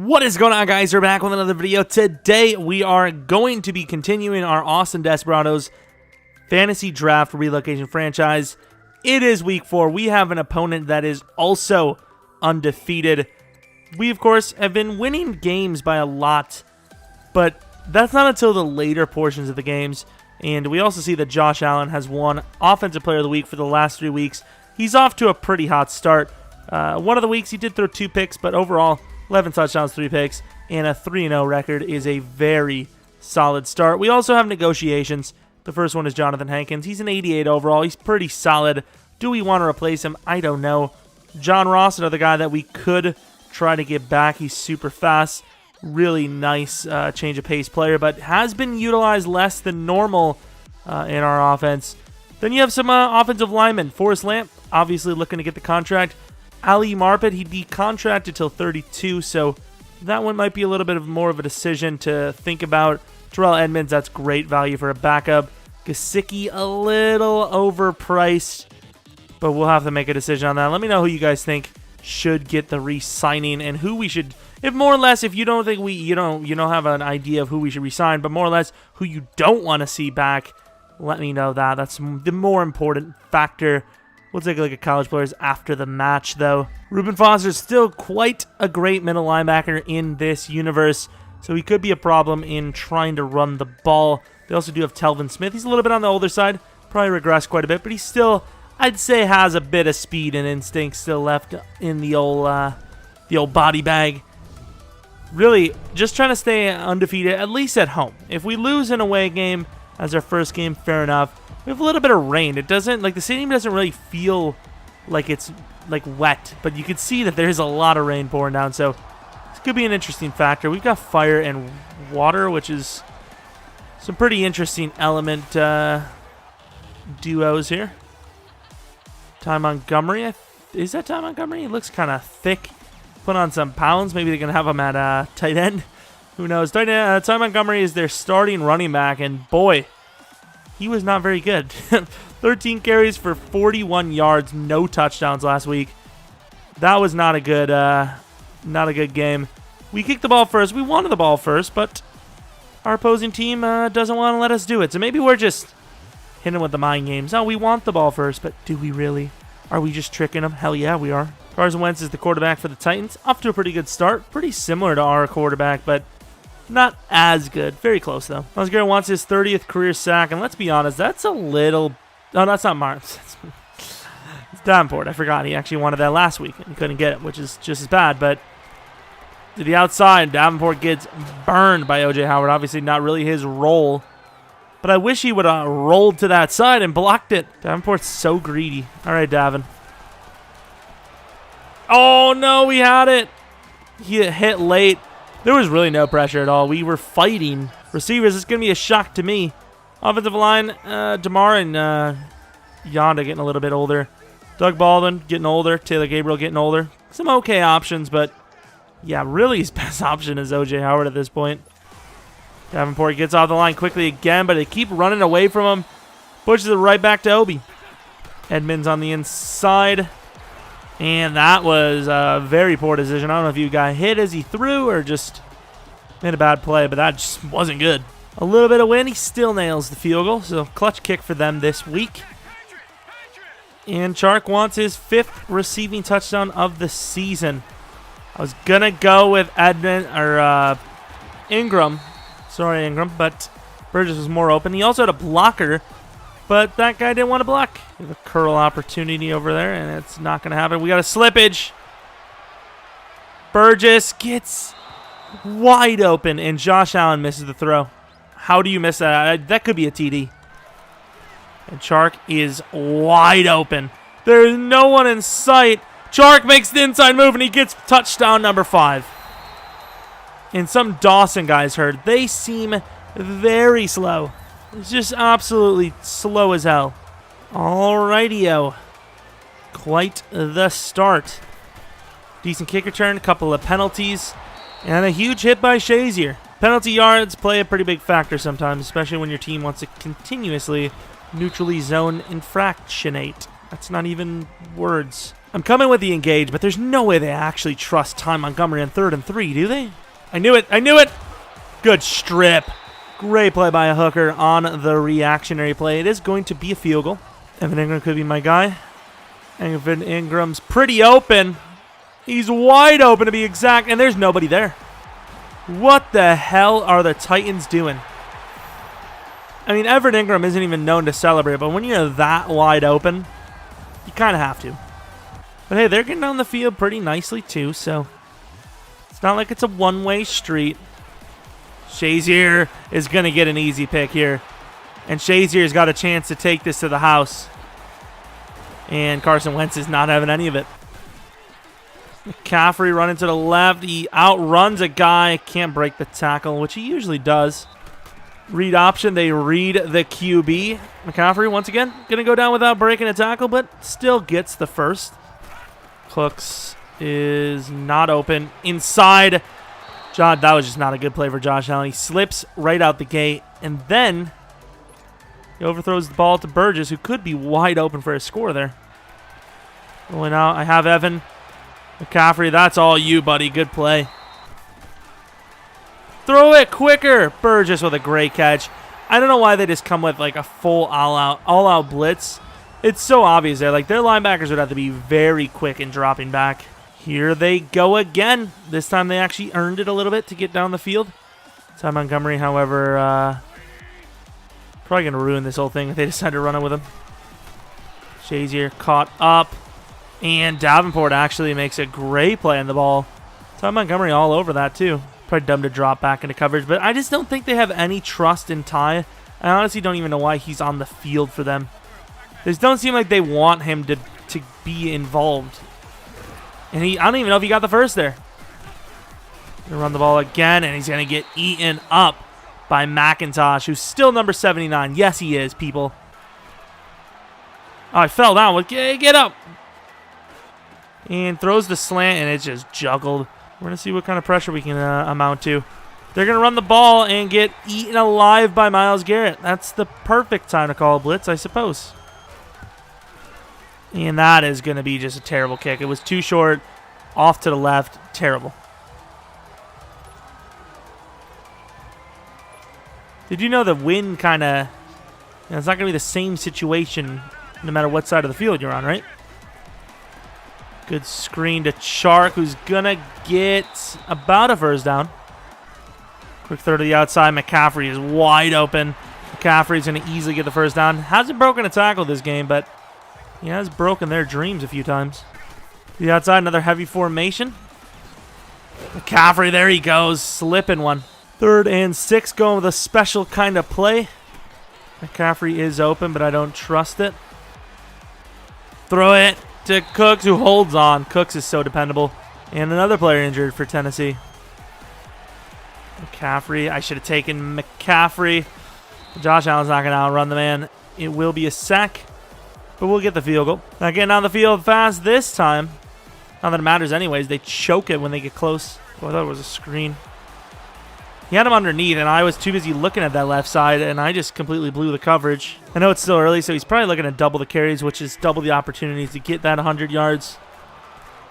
What is going on, guys? We're back with another video. Today we are going to be continuing our awesome Desperados fantasy draft relocation franchise. It is week 4. We have an opponent that is also undefeated. We, of course, have been winning games by a lot, but that's not until the later portions of the games. And we also see that Josh Allen has won Offensive Player of the Week for the last 3 weeks. He's off to a pretty hot start. One of the weeks he did throw 2 picks, but overall 11 touchdowns, 3 picks, and a 3-0 record is a very solid start. We also have negotiations. The first one is Jonathan Hankins. He's an 88 overall. He's pretty solid. Do we want to replace him? I don't know. John Ross, another guy that we could try to get back. He's super fast. Really nice change of pace player, but has been utilized less than normal in our offense. Then you have some offensive linemen. Forrest Lamp, obviously looking to get the contract. Ali Marpet, he'd be contracted till 32, so that one might be a little bit more of a decision to think about. Terrell Edmonds, that's great value for a backup. Gesicki, a little overpriced, but we'll have to make a decision on that. Let me know who you guys think should get the re-signing and who we should, if more or less, if you don't think you don't have an idea of who we should re-sign, but more or less who you don't want to see back, let me know that. That's the more important factor. We'll take a look at college players after the match, though. Reuben Foster is still quite a great middle linebacker in this universe, so he could be a problem in trying to run the ball. They also do have Telvin Smith. He's a little bit on the older side, probably regressed quite a bit, but he still, I'd say, has a bit of speed and instinct still left in the old body bag. Really, just trying to stay undefeated, at least at home. If we lose an away game as our first game, fair enough. We have a little bit of rain. It doesn't, like, the stadium doesn't really feel like it's, like, wet, but you can see that there's a lot of rain pouring down, so this could be an interesting factor. We've got fire and water, which is some pretty interesting element duos here. Ty Montgomery, is that Ty Montgomery? He looks kind of thick. Put on some pounds. Maybe they can have him at tight end. Who knows? Ty Montgomery is their starting running back, and boy, he was not very good. 13 carries for 41 yards, no touchdowns last week. That was not a good game. We kicked the ball first. We wanted the ball first, but our opposing team doesn't want to let us do it. So maybe we're just hitting with the mind games. Oh, we want the ball first, but do we really? Are we just tricking them? Hell yeah, we are. Carson Wentz is the quarterback for the Titans. Off to a pretty good start. Pretty similar to our quarterback, but not as good. Very close, though. Myles Garrett wants his 30th career sack, and let's be honest, that's a little... Oh, that's not Myles. It's Davenport. I forgot. He actually wanted that last week, and he couldn't get it, which is just as bad, but to the outside, Davenport gets burned by O.J. Howard. Obviously not really his role, but I wish he would have rolled to that side and blocked it. Davenport's so greedy. All right, Davin. Oh, no, we had it. He hit late. There was really no pressure at all. We were fighting. Receivers, it's going to be a shock to me. Offensive line, DeMar and Yonda getting a little bit older. Doug Baldwin getting older. Taylor Gabriel getting older. Some okay options, but yeah, really his best option is O.J. Howard at this point. Davenport gets off the line quickly again, but they keep running away from him. Pushes it right back to Obi. Edmonds on the inside. And that was a very poor decision. I don't know if you got hit as he threw or just made a bad play, but that just wasn't good. A little bit of win. He still nails the field goal, so clutch kick for them this week. And Chark wants his 5th receiving touchdown of the season. I was going to go with Ingram. Sorry, Ingram, but Burgess was more open. He also had a blocker, but that guy didn't want to block. We have a curl opportunity over there, and it's not going to happen. We got a slippage. Burgess gets wide open, and Josh Allen misses the throw. How do you miss that? That could be a TD. And Chark is wide open. There's no one in sight. Chark makes the inside move, and he gets touchdown number 5. And some Dawson guys heard. They seem very slow. It's just absolutely slow as hell. Alrighty-o. Quite the start. Decent kick return, a couple of penalties, and a huge hit by Shazier. Penalty yards play a pretty big factor sometimes, especially when your team wants to continuously neutrally zone infractionate. That's not even words. I'm coming with the engage, but there's no way they actually trust Ty Montgomery on 3rd and 3, do they? I knew it. I knew it. Good strip. Great play by a hooker on the reactionary play. It is going to be a field goal. Evan Ingram could be my guy. Evan Ingram's pretty open. He's wide open to be exact, and there's nobody there. What the hell are the Titans doing? I mean, Evan Ingram isn't even known to celebrate, but when you're that wide open, you kind of have to. But hey, they're getting down the field pretty nicely too, so it's not like it's a one-way street. Shazier is going to get an easy pick here. And Shazier's got a chance to take this to the house. And Carson Wentz is not having any of it. McCaffrey running to the left. He outruns a guy. Can't break the tackle, which he usually does. Read option. They read the QB. McCaffrey, once again, going to go down without breaking a tackle, but still gets the first. Cooks is not open. Inside. That was just not a good play for Josh Allen. He slips right out the gate, and then he overthrows the ball to Burgess, who could be wide open for a score there. Rolling out. I have Evan. McCaffrey, that's all you, buddy. Good play. Throw it quicker. Burgess with a great catch. I don't know why they just come with like a full all-out blitz. It's so obvious there. Like, their linebackers would have to be very quick in dropping back. Here they go again. This time they actually earned it a little bit to get down the field. Ty Montgomery, however, probably going to ruin this whole thing if they decide to run it with him. Shazier caught up. And Davenport actually makes a great play on the ball. Ty Montgomery all over that too. Probably dumb to drop back into coverage, but I just don't think they have any trust in Ty. I honestly don't even know why he's on the field for them. They just don't seem like they want him to be involved. And I don't even know if he got the first there. Gonna run the ball again, and he's going to get eaten up by McIntosh, who's still number 79. Yes, he is, people. Oh, I fell down. Get up. And throws the slant, and it's just juggled. We're going to see what kind of pressure we can amount to. They're going to run the ball and get eaten alive by Myles Garrett. That's the perfect time to call a blitz, I suppose. And that is going to be just a terrible kick. It was too short, off to the left. Terrible. Did you know the wind kind of... it's not going to be the same situation no matter what side of the field you're on, right? Good screen to Chark, who's going to get about a first down. Quick throw to the outside. McCaffrey is wide open. McCaffrey's going to easily get the first down. Hasn't broken a tackle this game, but he has broken their dreams a few times. To the outside, another heavy formation. McCaffrey, there he goes, slipping one. 3rd and 6, going with a special kind of play. McCaffrey is open, but I don't trust it. Throw it to Cooks, who holds on. Cooks is so dependable. And another player injured for Tennessee. McCaffrey, I should have taken McCaffrey. Josh Allen's not going to outrun the man. It will be a sack, but we'll get the field goal. Now getting on the field fast this time. Not that it matters anyways. They choke it when they get close. Oh, I thought it was a screen. He had him underneath, and I was too busy looking at that left side, and I just completely blew the coverage. I know it's still early, so he's probably looking at double the carries, which is double the opportunities to get that 100 yards.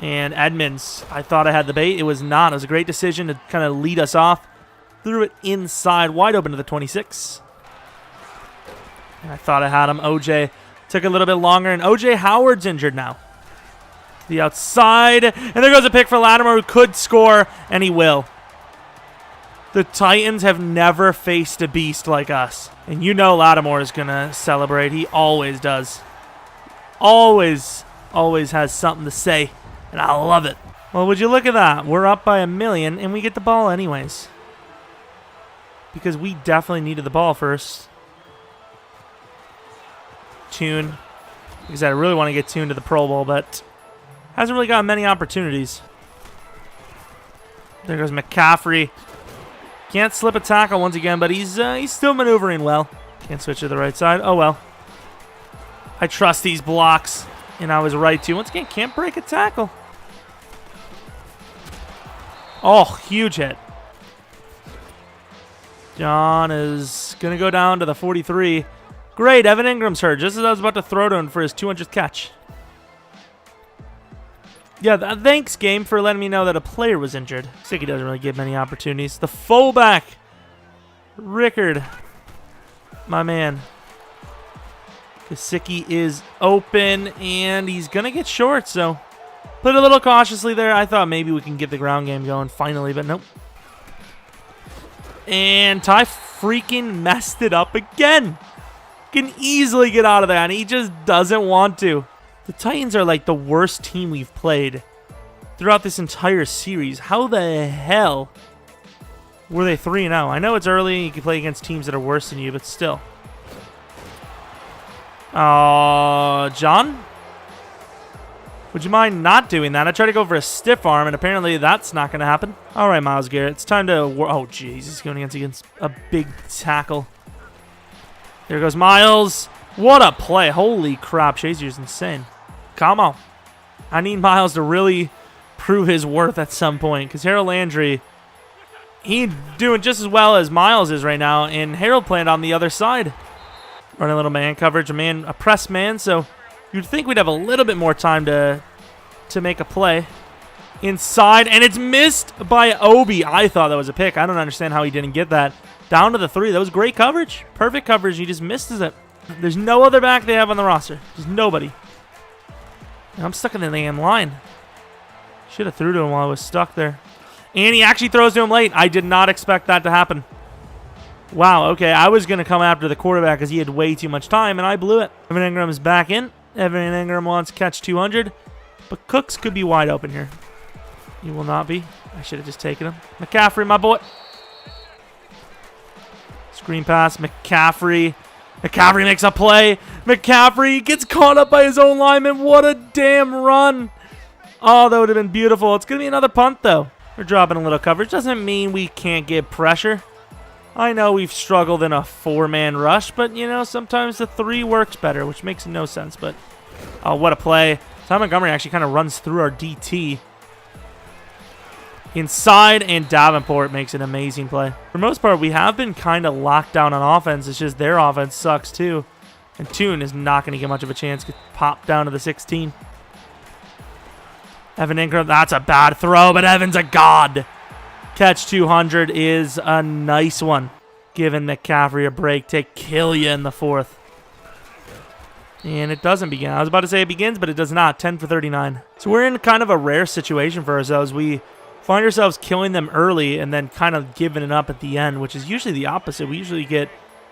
And Edmonds, I thought I had the bait. It was not. It was a great decision to kind of lead us off. Threw it inside, wide open to the 26. And I thought I had him. OJ took a little bit longer, and OJ Howard's injured now. The outside, and there goes a pick for Lattimore, who could score, and he will. The Titans have never faced a beast like us. And you know Lattimore is going to celebrate. He always does. Always has something to say. And I love it. Well, would you look at that? We're up by 1 million, and we get the ball anyways. Because we definitely needed the ball first. Tune. Because I really want to get Tune to the Pro Bowl, but hasn't really got many opportunities. There goes McCaffrey. Can't slip a tackle once again, but he's still maneuvering well. Can't switch to the right side. Oh, well. I trust these blocks, and I was right, too. Once again, can't break a tackle. Oh, huge hit. John is going to go down to the 43. Great, Evan Ingram's hurt, just as I was about to throw to him for his 200th catch. Yeah, thanks, game, for letting me know that a player was injured. Sicky doesn't really give many opportunities. The fullback, Rickard, my man. Sicky is open, and he's going to get short, so put it a little cautiously there. I thought maybe we can get the ground game going finally, but nope. And Ty freaking messed it up again. Can easily get out of that, and he just doesn't want to. The Titans are like the worst team we've played throughout this entire series. How the hell were they 3-0? I know it's early. You can play against teams that are worse than you, but still. John? Would you mind not doing that? I tried to go for a stiff arm, and apparently that's not going to happen. All right, Myles Garrett. It's time to... Oh, jeez. He's going against a big tackle. There goes Myles. What a play. Holy crap. Shazier's insane. Come on. I need Myles to really prove his worth at some point, because Harold Landry, he's doing just as well as Myles is right now, and Harold playing on the other side. Running a little man coverage, a press man, so you'd think we'd have a little bit more time to make a play. Inside, and it's missed by Obi. I thought that was a pick. I don't understand how he didn't get that. Down to the 3. That was great coverage. Perfect coverage. He just misses it. There's no other back they have on the roster. There's nobody. I'm stuck in the damn line. Should have threw to him while I was stuck there. And he actually throws to him late. I did not expect that to happen. Wow, okay. I was going to come after the quarterback because he had way too much time, and I blew it. Evan Ingram is back in. Evan Ingram wants to catch 200. But Cooks could be wide open here. He will not be. I should have just taken him. McCaffrey, my boy. Screen pass. McCaffrey. McCaffrey makes a play. McCaffrey gets caught up by his own lineman. What a damn run. Oh, that would have been beautiful. It's going to be another punt, though. We're dropping a little coverage. Doesn't mean we can't get pressure. I know we've struggled in a 4-man rush, but, you know, sometimes the 3 works better, which makes no sense. But, oh, what a play. Ty Montgomery actually kind of runs through our DT. Inside, and Davenport makes an amazing play. For the most part, we have been kind of locked down on offense. It's just their offense sucks, too. And Toon is not going to get much of a chance to pop down to the 16. Evan Ingram, that's a bad throw, but Evan's a god. Catch 200 is a nice one. Giving McCaffrey a break to kill you in the 4th. And it doesn't begin. I was about to say it begins, but it does not. 10 for 39. So we're in kind of a rare situation for ourselves. We find ourselves killing them early and then kind of giving it up at the end, which is usually the opposite. We usually get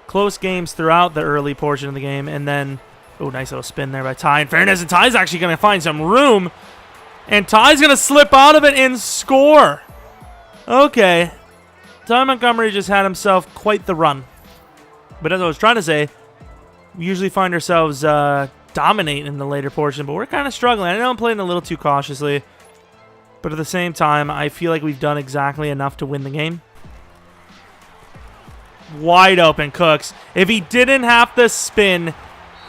close games throughout the early portion of the game, and then, oh, nice little spin there by Ty. In fairness, and Ty's actually going to find some room, and Ty's going to slip out of it and score. Okay. Ty Montgomery just had himself quite the run. But as I was trying to say, we usually find ourselves dominating in the later portion, but we're kind of struggling. I know I'm playing a little too cautiously, but at the same time, I feel like we've done exactly enough to win the game. Wide open Cooks. If he didn't have to spin,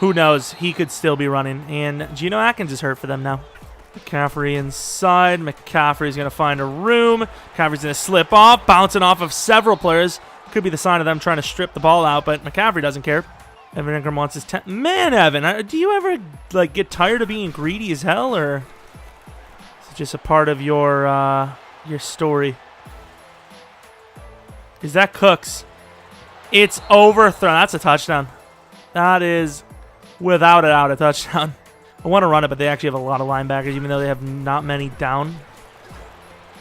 who knows? He could still be running. And Geno Atkins is hurt for them now. McCaffrey inside. McCaffrey's going to find a room. McCaffrey's going to slip off, bouncing off of several players. Could be the sign of them trying to strip the ball out, but McCaffrey doesn't care. Evan Ingram wants his 10. Man, Evan, do you ever get tired of being greedy as hell, or is it just a part of your story? Is that Cooks? It's overthrown. That's a touchdown. That is, without a doubt, a touchdown. I want to run it, but they actually have a lot of linebackers, even though they have not many down.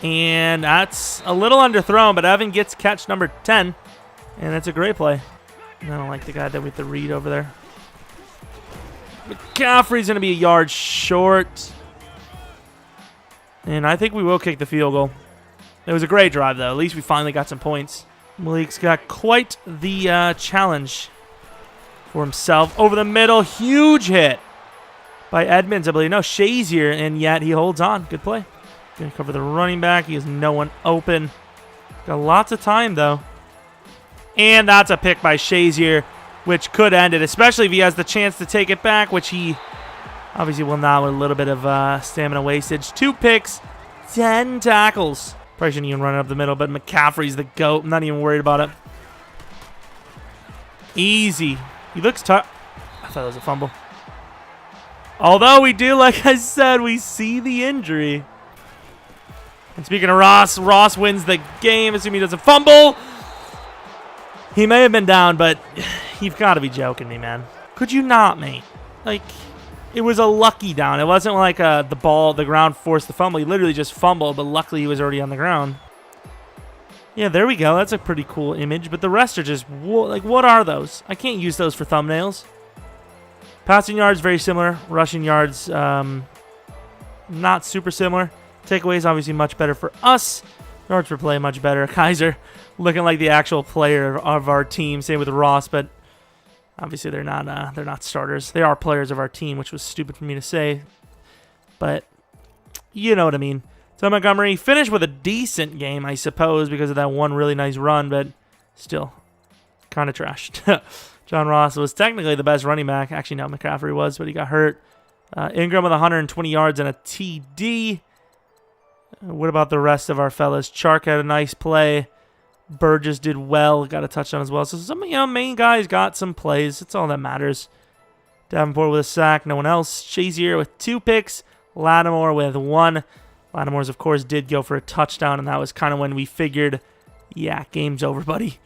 And that's a little underthrown, but Evan gets catch number 10, and it's a great play. I don't like the guy that we have to read over there. McCaffrey's going to be a yard short. And I think we will kick the field goal. It was a great drive, though. At least we finally got some points. Malik's got quite the challenge for himself. Over the middle, huge hit by Edmonds, I believe. No, Shazier, and yet he holds on. Good play. Going to cover the running back. He has no one open. Got lots of time, though. And that's a pick by Shazier, which could end it, especially if he has the chance to take it back, which he obviously will not with a little bit of stamina wastage. 2 picks, 10 tackles. Probably shouldn't even run it up the middle, but McCaffrey's the GOAT. I'm not even worried about it. Easy. He looks tough. I thought it was a fumble. Although we do, like I said, we see the injury. And speaking of Ross, Ross wins the game, assuming he doesn't fumble. He may have been down, but you've got to be joking me, man. Could you not, mate? Like, it was a lucky down. It wasn't like the ground forced the fumble. He literally just fumbled, but luckily he was already on the ground. Yeah, there we go. That's a pretty cool image, but the rest are just, like, what are those? I can't use those for thumbnails. Passing yards, very similar. Rushing yards, not super similar. Takeaways, obviously much better for us. Yards per play, much better. Kaiser looking like the actual player of our team. Same with Ross, but obviously they're not starters. They are players of our team, which was stupid for me to say, but you know what I mean. So Montgomery finished with a decent game, I suppose, because of that one really nice run, but still kind of trashed. John Ross was technically the best running back. Actually, no, McCaffrey was, but he got hurt. Ingram with 120 yards and a TD. What about the rest of our fellas? Chark had a nice play. Burgess did well, got a touchdown as well. So some main guys got some plays. That's all that matters. Davenport with a sack, no one else. Shazier with 2 picks. Lattimore with 1. Lattimore's, of course, did go for a touchdown, and that was kind of when we figured, yeah, game's over, buddy.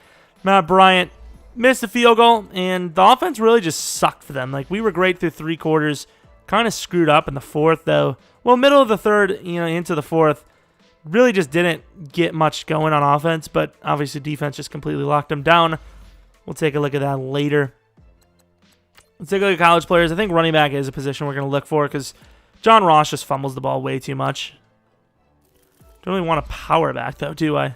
Matt Bryant missed the field goal, and the offense really just sucked for them. Like, we were great through 3 quarters. Kind of screwed up in the 4th, though. Well, middle of the 3rd, into the 4th. Really just didn't get much going on offense, but obviously defense just completely locked them down. We'll take a look at that later. Let's take a look at college players. I think running back is a position we're going to look for because John Ross just fumbles the ball way too much. Don't really want a power back, though, do I?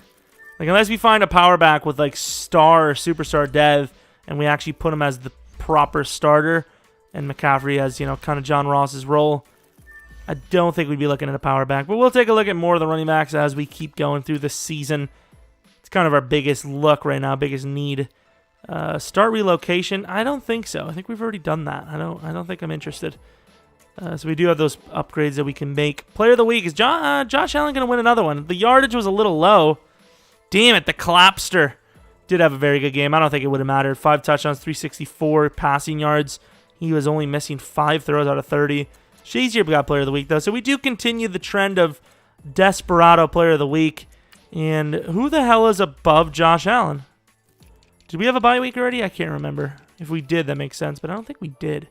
Like, unless we find a power back with, like, star or superstar dev, and we actually put him as the proper starter, and McCaffrey as, kind of John Ross's role, I don't think we'd be looking at a power back. But we'll take a look at more of the running backs as we keep going through the season. It's kind of our biggest look right now, biggest need. Start relocation? I don't think so. I think we've already done that. I don't think I'm interested. So we do have those upgrades that we can make. Player of the week is Josh Allen going to win another one. The yardage was a little low. Damn it, the Collapster did have a very good game. I don't think it would have mattered. 5 touchdowns, 364 passing yards. He was only missing 5 throws out of 30. Shazier got player of the week, though. So we do continue the trend of Desperado player of the week. And who the hell is above Josh Allen? Did we have a bye week already? I can't remember. If we did, that makes sense, but I don't think we did.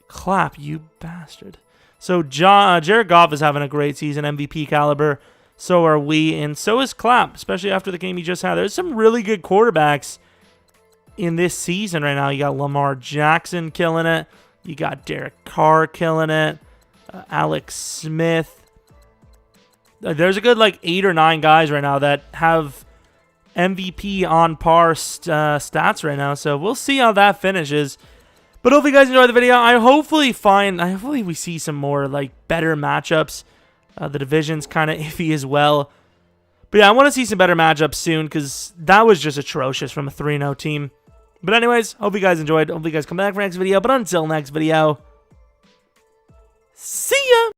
Clap, you bastard. So Jared Goff is having a great season, MVP caliber. So are we, and so is Clap, especially after the game he just had. There's some really good quarterbacks in this season right now. You got Lamar Jackson killing it. You got Derek Carr killing it. Alex Smith. There's a good 8 or 9 guys right now that have MVP on par stats right now. So we'll see how that finishes. But hopefully you guys enjoyed the video. Hopefully we see some more better matchups. The division's kind of iffy as well. But yeah, I want to see some better matchups soon because that was just atrocious from a 3-0 team. But anyways, hope you guys enjoyed. Hope you guys come back for next video. But until next video, see ya!